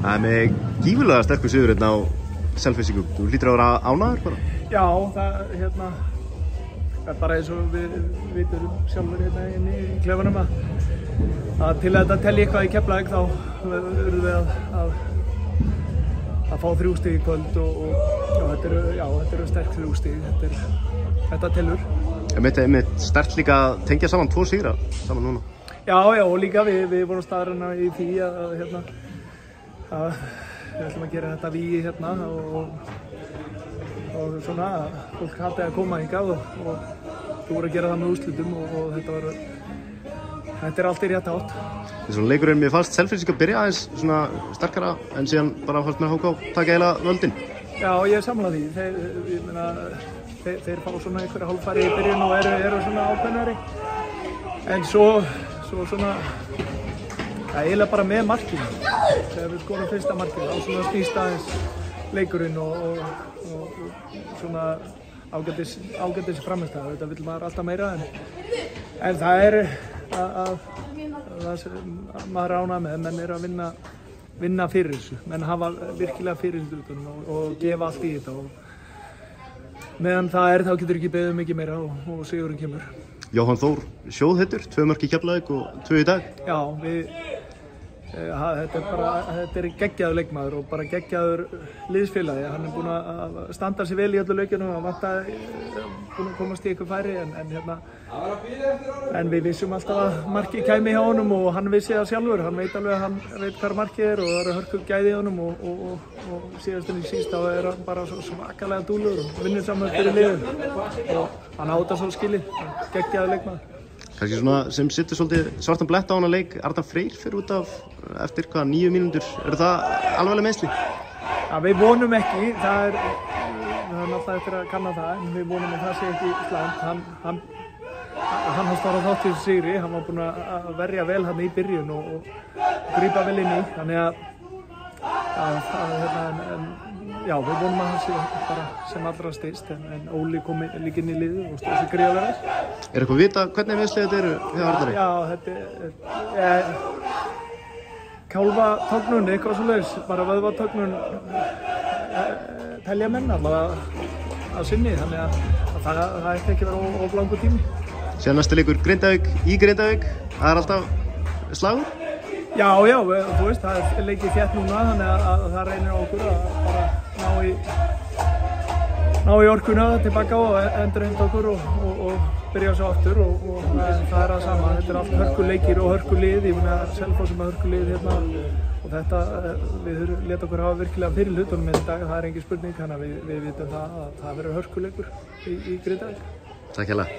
Það með gífurlega sterkur sigur hérna á Selfyssingum. Þú hlýtur að vera ánægður bara? Já, það er bara eins og við vitum sjálfur hérna inni í klefanum að til að þetta telji eitthvað í Keflavík þá verðum við að fá 3 stig í kvöld og þetta eru sterk 3 stig. Þetta telur. Einmitt sterkt líka að tengja saman 2 sigra saman núna. Já, og líka við vorum staðarinn í því að við ætlum að gera þetta vígi hérna og svona fólk hafði að koma hingað og þú voru að gera það með úrslitum og þetta er allt í rétta átt. Þessu leikurinn, mér fannst Selfyssingar byrja aðeins svona sterkara en síðan bara fannst mér HK taka eiginlega völdin. Já, ég er sammála því. Þeir fá svona einhverja hálffæri í byrjun og eru svona ákveðnari. En svo svona eiginlega bara með markinu. Þegar við skorum fyrsta markinu, þá svona snýst aðeins leikurinn og svona ágætis framistæða. Þetta vill maður alltaf meira en það er það sem maður ánægður með. Menn eru að vinna fyrir þessu. Menn hafa virkilega fyrir þessu og gefa allt í þetta. Meðan það þá getur ekki beðið mikið meira og sigurinn kemur. Jóhann Þór sjóðheitur, 2 mörk í Keflavík og 2 í dag. Já, þetta er geggjaður leikmaður og bara geggjaður liðsfélagi. Hann er búinn að standa sig vel í öllu leikjunum og búinn að komast í eitthvað færi en við vissum alltaf að markið kæmi hjá honum og hann vissi það sjálfur. Hann veit alveg að hann veit hvar markið og það eru hörku gæði í honum og síðast en í síst þá er hann bara svo svakalega dúlegur og vinnur saman fyrir liðið og hann á þetta svo skilið, geggjaður leikmaður. Kannski svona sem situr svolítið svartan blett á hana leik, Arnar Freyr fyrir út af eftir 9 mínútur. Eru það alvarleg meiðsli? Ja, við vonum ekki, það er náttúrulega eftir að kanna það, en við vonum að það sé ekki slæmt. Hann har starað þátt í sigri, hann var búinn að verja vel hann í byrjun og grípa vel inn í, þannig að já, við vonum að hann sé bara sem allra styst, en Óli kom líka inn í liðið og stóð sig gríðarlega vel. Er eitthvað að vita hvernig meiðsli þetta eru hjá Arnari? Já, þetta er kálfatögnun, eitthvað svoleiðis, bara vöðvatögnun telja menn allavega að sinni, þannig að það ætti ekki að vera of langur tími. Síðan næsta leikur Grindavík í Grindavík, það er alltaf slagur? Já, þú veist, það er leikið þétt núna, þannig að það reynir á okkur að bara ná í orkuna tilbaka og endurheimta okkur og byrja svo aftur og það er það sama. Þetta er allt hörkuleikir og hörkulið, ég meina Selfoss sem hörkulið hérna og þetta, við létum okkur hafa virkilega fyrir hlutunum í dag, það er engin spurning, þannig að við vitum það að það verður hörkuleikur í Grindavík. Takk hérlega.